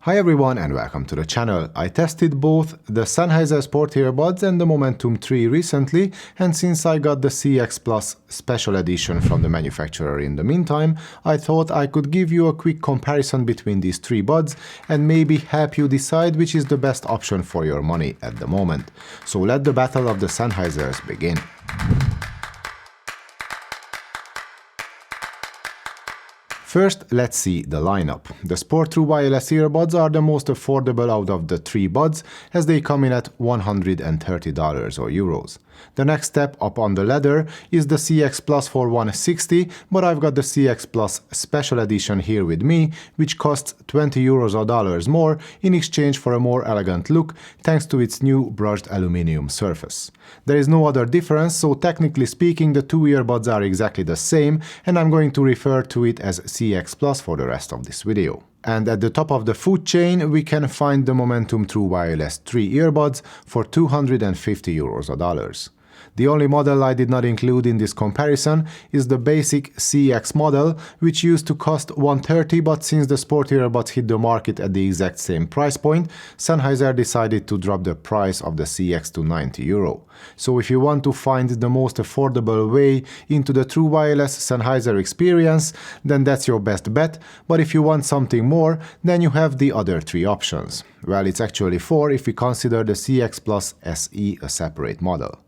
Hi everyone and welcome to the channel. I tested both the Sennheiser Sport Earbuds and the Momentum 3 recently, and since I got the CX Plus Special Edition from the manufacturer in the meantime, I thought I could give you a quick comparison between these three buds and maybe help you decide which is the best option for your money at the moment. So let the battle of the Sennheisers begin. First, let's see the lineup. The Sport True Wireless earbuds are the most affordable out of the three buds, as they come in at $130 or euros. The next step up on the ladder is the CX Plus for $160, but I've got the CX Plus Special Edition here with me, which costs 20 euros or dollars more in exchange for a more elegant look thanks to its new brushed aluminum surface. There is no other difference, so technically speaking the two earbuds are exactly the same, and I'm going to refer to it as CX Plus for the rest of this video. And at the top of the food chain, we can find the Momentum True Wireless 3 earbuds for 250 euros or dollars. The only model I did not include in this comparison is the basic CX model, which used to cost $130, but since the Sport earbuds hit the market at the exact same price point, Sennheiser decided to drop the price of the CX to 90 euro. So if you want to find the most affordable way into the True Wireless Sennheiser experience, then that's your best bet, but if you want something more, then you have the other three options. Well, it's actually four if we consider the CX Plus SE a separate model.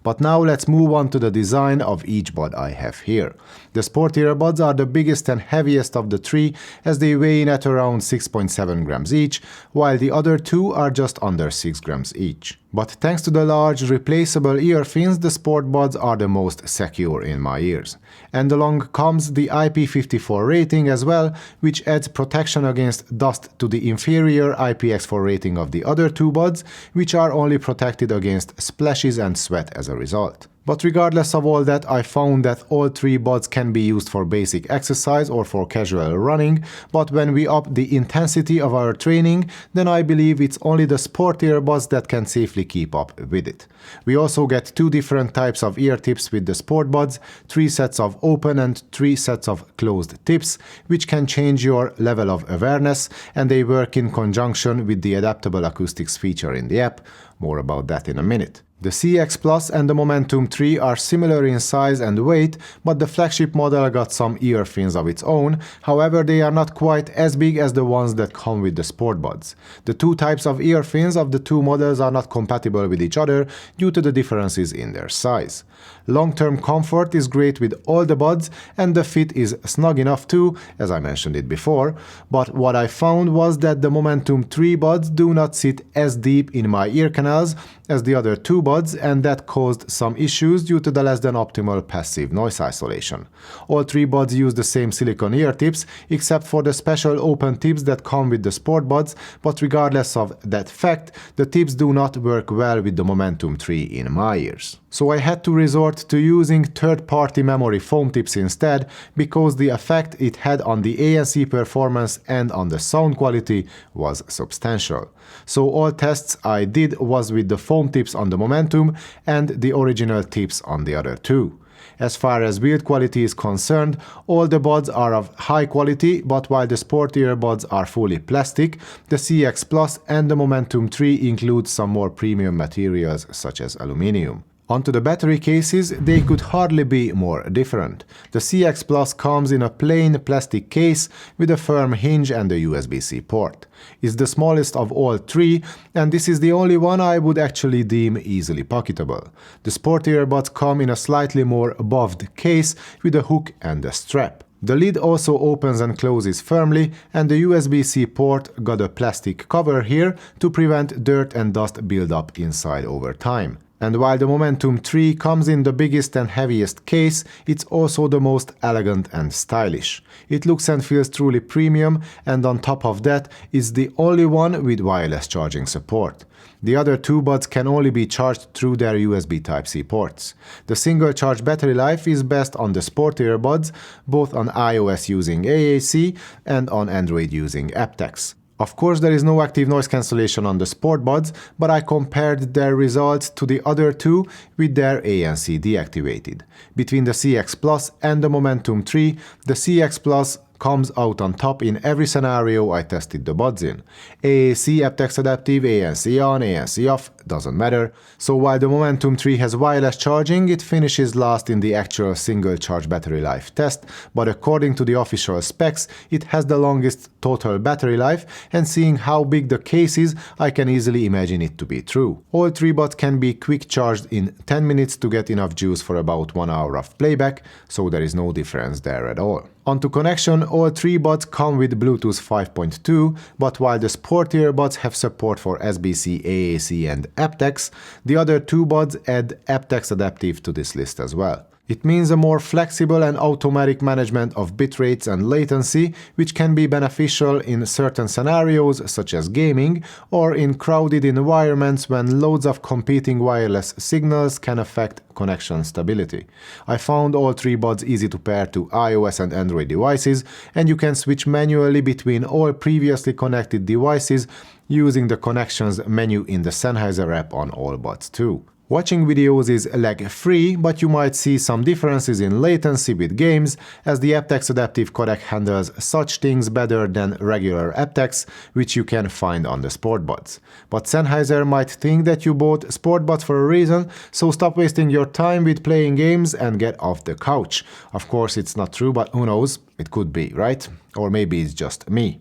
But now let's move on to the design of each bud I have here. The Sport earbuds are the biggest and heaviest of the three, as they weigh in at around 6.7 grams each, while the other two are just under 6 grams each. But thanks to the large replaceable ear fins, the Sport buds are the most secure in my ears. And along comes the IP54 rating as well, which adds protection against dust to the inferior IPX4 rating of the other two buds, which are only protected against splashes and sweat as a result. But regardless of all that, I found that all three buds can be used for basic exercise or for casual running, but when we up the intensity of our training, then I believe it's only the Sport earbuds that can safely keep up with it. We also get two different types of ear tips with the Sport buds, 3 sets of open and 3 sets of closed tips, which can change your level of awareness, and they work in conjunction with the adaptable acoustics feature in the app. More about that in a minute. The CX Plus and the Momentum 3 are similar in size and weight, but the flagship model got some ear fins of its own. However, they are not quite as big as the ones that come with the Sport buds. The two types of ear fins of the two models are not compatible with each other due to the differences in their size. Long-term comfort is great with all the buds, and the fit is snug enough too, as I mentioned it before, but what I found was that the Momentum 3 buds do not sit as deep in my ear canals as the other two buds, and that caused some issues due to the less than optimal passive noise isolation. All three buds use the same silicone ear tips, except for the special open tips that come with the Sport buds, but regardless of that fact, the tips do not work well with the Momentum 3 in my ears. So I had to resort to using third-party memory foam tips instead, because the effect it had on the ANC performance and on the sound quality was substantial. So all tests I did was with the foam tips on the Momentum and the original tips on the other two. As far as build quality is concerned, all the buds are of high quality, but while the Sport earbuds are fully plastic, the CX Plus and the Momentum 3 include some more premium materials such as aluminum. Onto the battery cases, they could hardly be more different. The CX Plus comes in a plain plastic case with a firm hinge and a USB-C port. It's the smallest of all three, and this is the only one I would actually deem easily pocketable. The Sport earbuds come in a slightly more buffed case with a hook and a strap. The lid also opens and closes firmly, and the USB-C port got a plastic cover here to prevent dirt and dust build-up inside over time. And while the Momentum 3 comes in the biggest and heaviest case, it's also the most elegant and stylish. It looks and feels truly premium, and on top of that, it's the only one with wireless charging support. The other two buds can only be charged through their USB Type-C ports. The single charge battery life is best on the Sport earbuds, both on iOS using AAC and on Android using aptX. Of course, there is no active noise cancellation on the Sport buds, but I compared their results to the other two with their ANC deactivated. Between the CX Plus and the Momentum 3, the CX Plus comes out on top in every scenario I tested the buds in. AAC, aptX adaptive, ANC on, ANC off, doesn't matter. So while the Momentum 3 has wireless charging, it finishes last in the actual single charge battery life test, but according to the official specs, it has the longest total battery life, and seeing how big the case is, I can easily imagine it to be true. All three buds can be quick charged in 10 minutes to get enough juice for about 1 hour of playback, so there is no difference there at all. Onto connection, all three buds come with Bluetooth 5.2, but while the Sport earbuds have support for SBC, AAC and aptX, the other two buds add aptX adaptive to this list as well. It means a more flexible and automatic management of bit rates and latency, which can be beneficial in certain scenarios such as gaming or in crowded environments when loads of competing wireless signals can affect connection stability. I found all three buds easy to pair to iOS and Android devices, and you can switch manually between all previously connected devices using the Connections menu in the Sennheiser app on all buds too. Watching videos is lag-free, but you might see some differences in latency with games, as the aptX adaptive codec handles such things better than regular aptX, which you can find on the Sport buds. But Sennheiser might think that you bought Sport buds for a reason, so stop wasting your time with playing games and get off the couch. Of course, it's not true, but who knows? It could be, right? Or maybe it's just me.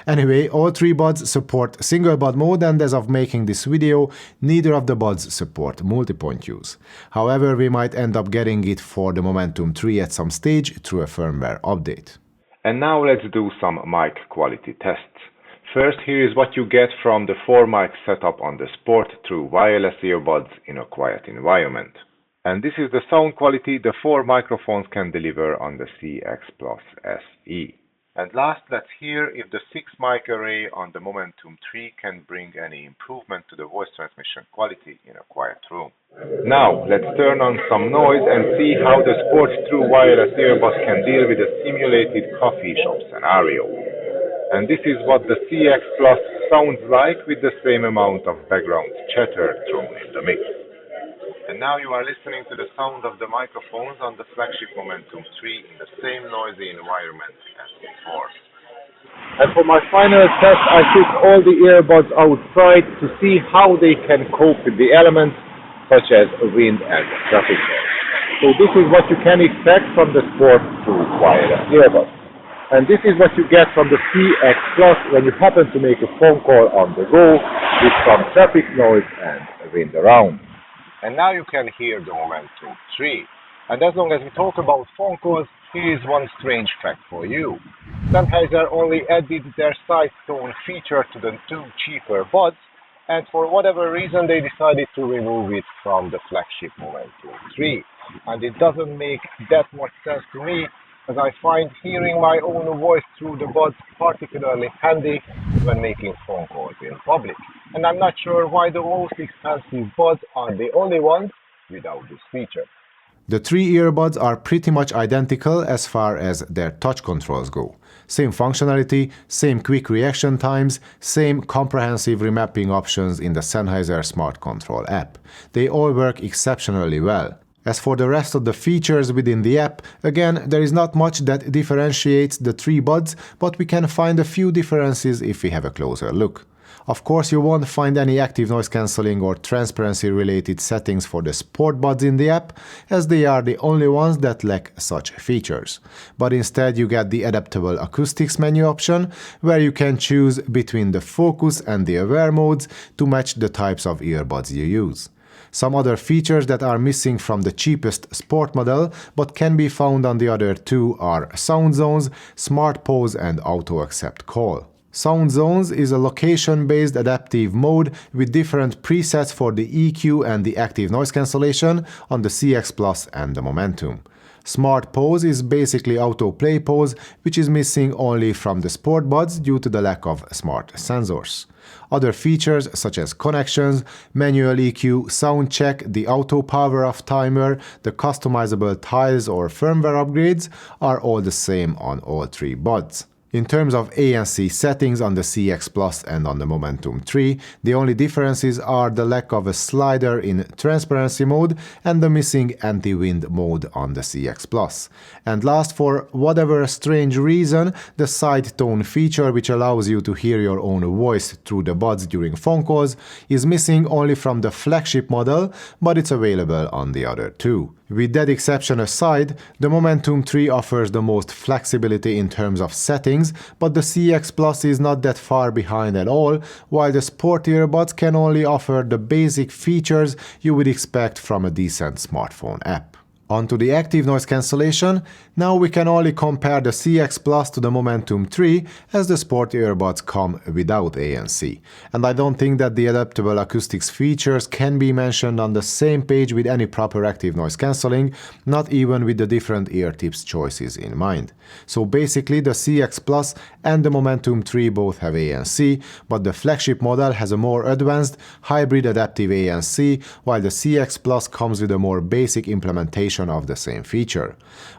Anyway, all three buds support single bud mode, and as of making this video, neither of the buds support multi-point use. However, we might end up getting it for the Momentum 3 at some stage through a firmware update. And now let's do some mic quality tests. First, here is what you get from the 4-mic setup on the Sport True Wireless earbuds in a quiet environment. And this is the sound quality the 4 microphones can deliver on the CX Plus SE. And last, let's hear if the 6-mic array on the Momentum 3 can bring any improvement to the voice transmission quality in a quiet room. Now, let's turn on some noise and see how the Sport True Wireless earbuds can deal with a simulated coffee shop scenario. And this is what the CX Plus sounds like with the same amount of background chatter thrown in the mix. And now you are listening to the sound of the microphones on the flagship Momentum 3 in the same noisy environment as before. And for my final test, I took all the earbuds outside to see how they can cope with the elements such as wind and traffic noise. So this is what you can expect from the Sport True Wireless earbuds. And this is what you get from the CX Plus when you happen to make a phone call on the go with some traffic noise and wind around. And now you can hear the Momentum 3. And as long as we talk about phone calls, here is one strange fact for you. Sennheiser only added their side tone feature to the two cheaper buds, and for whatever reason they decided to remove it from the flagship Momentum 3. And it doesn't make that much sense to me, as I find hearing my own voice through the buds particularly handy when making phone calls in public. And I'm not sure why the most expensive buds are the only ones without this feature. The three earbuds are pretty much identical as far as their touch controls go. Same functionality, same quick reaction times, same comprehensive remapping options in the Sennheiser Smart Control app. They all work exceptionally well. As for the rest of the features within the app, again, there is not much that differentiates the three buds, but we can find a few differences if we have a closer look. Of course, you won't find any active noise cancelling or transparency related settings for the Sport buds in the app, as they are the only ones that lack such features. But instead you get the adaptable acoustics menu option, where you can choose between the focus and the aware modes to match the types of earbuds you use. Some other features that are missing from the cheapest Sport model but can be found on the other two are Sound Zones, Smart Pause and Auto Accept Call. Sound Zones is a location-based adaptive mode with different presets for the EQ and the active noise cancellation on the CX Plus and the Momentum. Smart Pause is basically autoplay pause, which is missing only from the Sport buds due to the lack of smart sensors. Other features such as connections, manual EQ, sound check, the auto power off timer, the customizable tiles or firmware upgrades are all the same on all three buds. In terms of ANC settings on the CX Plus and on the Momentum 3, the only differences are the lack of a slider in transparency mode and the missing anti-wind mode on the CX Plus. And last, for whatever strange reason, the side tone feature, which allows you to hear your own voice through the buds during phone calls, is missing only from the flagship model, but it's available on the other two. With that exception aside, the Momentum 3 offers the most flexibility in terms of settings, but the CX Plus is not that far behind at all, while the Sport Earbuds can only offer the basic features you would expect from a decent smartphone app. On to the active noise cancellation. Now we can only compare the CX Plus to the Momentum 3 as the Sport Earbuds come without ANC. And I don't think that the adaptable acoustics features can be mentioned on the same page with any proper active noise cancelling, not even with the different ear tips choices in mind. So basically the CX Plus and the Momentum 3 both have ANC, but the flagship model has a more advanced hybrid adaptive ANC, while the CX Plus comes with a more basic implementation of the same feature.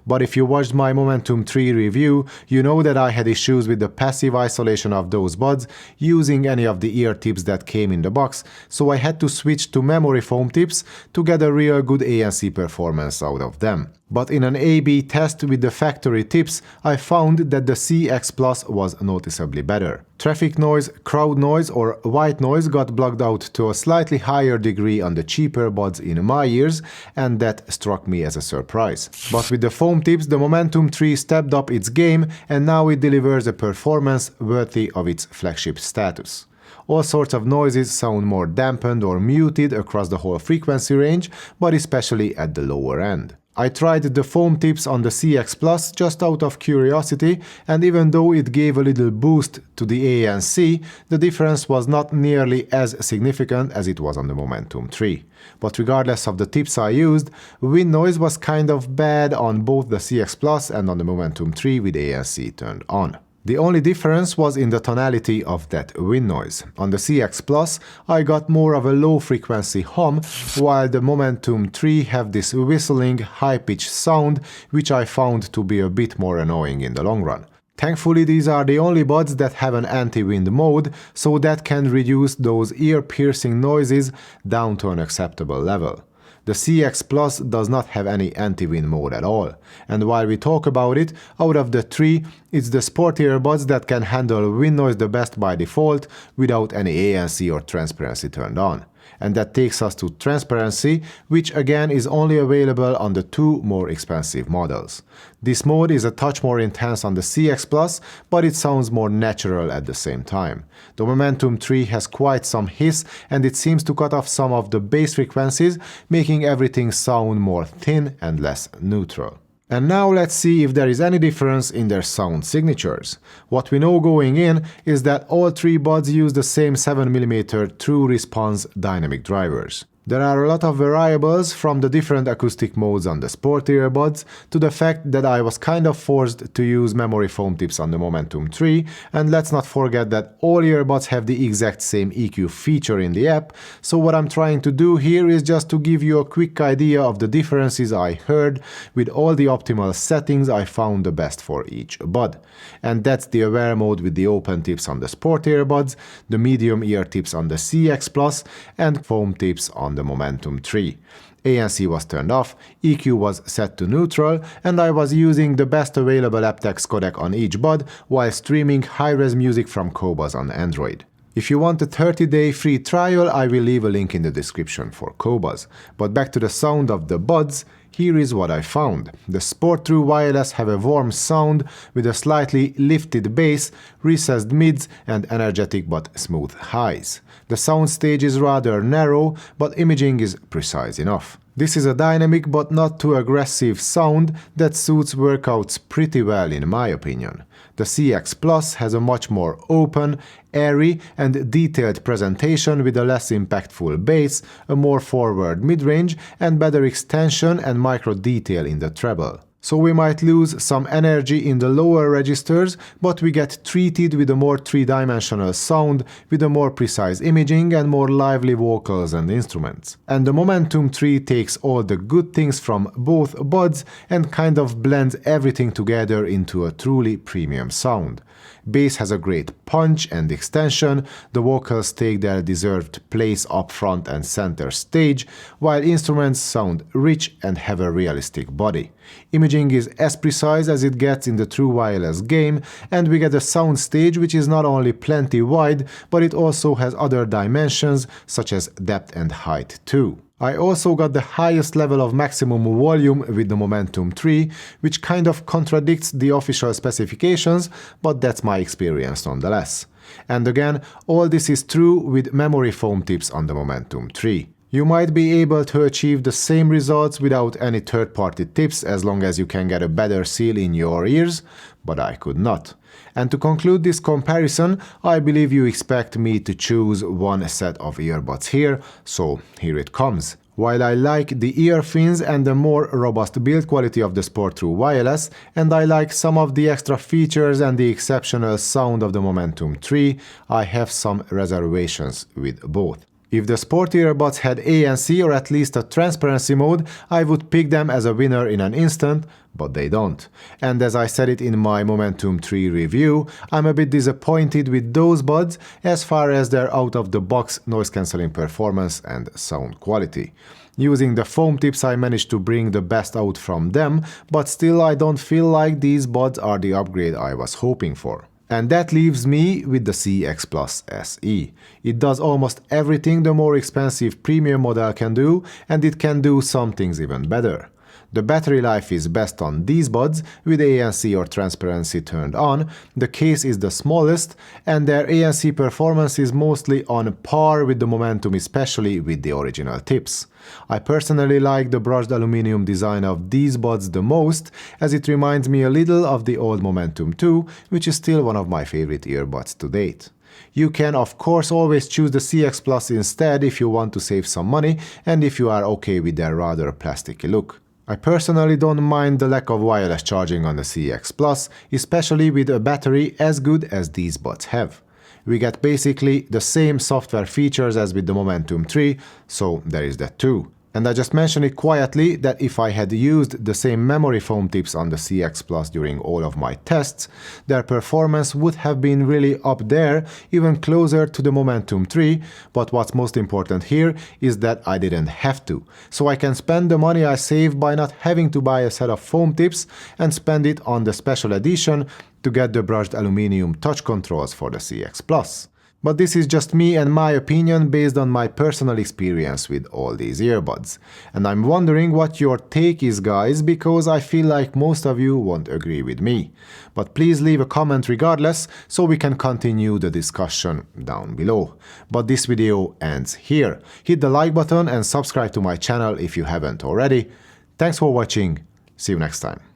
But if you watched my Momentum 3 review, you know that I had issues with the passive isolation of those buds using any of the ear tips that came in the box, so I had to switch to memory foam tips to get a real good ANC performance out of them. But in an A/B test with the factory tips, I found that the CX Plus was noticeably better. Traffic noise, crowd noise or white noise got blocked out to a slightly higher degree on the cheaper buds in my ears, and that struck me as a surprise. But with the foam tips, the Momentum 3 stepped up its game, and now it delivers a performance worthy of its flagship status. All sorts of noises sound more dampened or muted across the whole frequency range, but especially at the lower end. I tried the foam tips on the CX Plus just out of curiosity, and even though it gave a little boost to the ANC, the difference was not nearly as significant as it was on the Momentum 3. But regardless of the tips I used, wind noise was kind of bad on both the CX Plus and on the Momentum 3 with ANC turned on. The only difference was in the tonality of that wind noise. On the CX Plus, I got more of a low-frequency hum, while the Momentum 3 have this whistling, high-pitched sound, which I found to be a bit more annoying in the long run. Thankfully, these are the only buds that have an anti-wind mode, so that can reduce those ear-piercing noises down to an acceptable level. The CX Plus does not have any anti-wind mode at all, and while we talk about it, out of the three, it's the Sport Earbuds that can handle wind noise the best by default without any ANC or transparency turned on. And that takes us to transparency, which again is only available on the two more expensive models. This mode is a touch more intense on the CX Plus, but it sounds more natural at the same time. The Momentum 3 has quite some hiss, and it seems to cut off some of the bass frequencies, making everything sound more thin and less neutral. And now let's see if there is any difference in their sound signatures. What we know going in is that all three buds use the same 7mm true response dynamic drivers. There are a lot of variables from the different acoustic modes on the Sport Earbuds to the fact that I was kind of forced to use memory foam tips on the Momentum 3, and let's not forget that all earbuds have the exact same EQ feature in the app, so what I'm trying to do here is just to give you a quick idea of the differences I heard with all the optimal settings I found the best for each bud. And that's the aware mode with the open tips on the Sport Earbuds, the medium ear tips on the CX Plus, and foam tips on the Momentum 3. ANC was turned off, EQ was set to neutral, and I was using the best available aptX codec on each bud while streaming high-res music from QOBUZ on Android. If you want a 30-day free trial, I will leave a link in the description for QOBUZ. But back to the sound of the buds, here is what I found. The Sport True Wireless have a warm sound with a slightly lifted bass, recessed mids, and energetic but smooth highs. The sound stage is rather narrow, but imaging is precise enough. This is a dynamic but not too aggressive sound that suits workouts pretty well in my opinion. The CX Plus has a much more open, airy and detailed presentation with a less impactful bass, a more forward mid-range and better extension and micro detail in the treble. So we might lose some energy in the lower registers, but we get treated with a more three-dimensional sound, with a more precise imaging and more lively vocals and instruments. And the Momentum 3 takes all the good things from both buds and kind of blends everything together into a truly premium sound. Bass has a great punch and extension, the vocals take their deserved place up front and center stage, while instruments sound rich and have a realistic body. Imaging is as precise as it gets in the true wireless game, and we get a sound stage which is not only plenty wide, but it also has other dimensions such as depth and height too. I also got the highest level of maximum volume with the Momentum 3, which kind of contradicts the official specifications, but that's my experience nonetheless. And again, all this is true with memory foam tips on the Momentum 3. You might be able to achieve the same results without any third-party tips as long as you can get a better seal in your ears, but I could not. And to conclude this comparison, I believe you expect me to choose one set of earbuds here, so here it comes. While I like the ear fins and the more robust build quality of the Sport True Wireless, and I like some of the extra features and the exceptional sound of the Momentum 3, I have some reservations with both. If the Sport earbuds had ANC or at least a transparency mode, I would pick them as a winner in an instant, but they don't. And as I said it in my Momentum 3 review, I'm a bit disappointed with those buds as far as their out-of-the-box noise-cancelling performance and sound quality. Using the foam tips, I managed to bring the best out from them, but still I don't feel like these buds are the upgrade I was hoping for. And that leaves me with the CX Plus SE. It does almost everything the more expensive premium model can do, and it can do some things even better. The battery life is best on these buds, with ANC or transparency turned on, the case is the smallest, and their ANC performance is mostly on par with the Momentum, especially with the original tips. I personally like the brushed aluminum design of these buds the most, as it reminds me a little of the old Momentum 2, which is still one of my favorite earbuds to date. You can of course always choose the CX Plus instead if you want to save some money and if you are okay with their rather plasticky look. I personally don't mind the lack of wireless charging on the CX Plus, especially with a battery as good as these buds have. We get basically the same software features as with the Momentum 3, so there is that too. And I just mentioned it quietly that if I had used the same memory foam tips on the CX Plus during all of my tests, their performance would have been really up there, even closer to the Momentum 3, but what's most important here is that I didn't have to. So I can spend the money I save by not having to buy a set of foam tips and spend it on the special edition to get the brushed aluminum touch controls for the CX Plus. But this is just me and my opinion based on my personal experience with all these earbuds. And I'm wondering what your take is, guys, because I feel like most of you won't agree with me. But please leave a comment regardless so we can continue the discussion down below. But this video ends here. Hit the like button and subscribe to my channel if you haven't already. Thanks for watching. See you next time.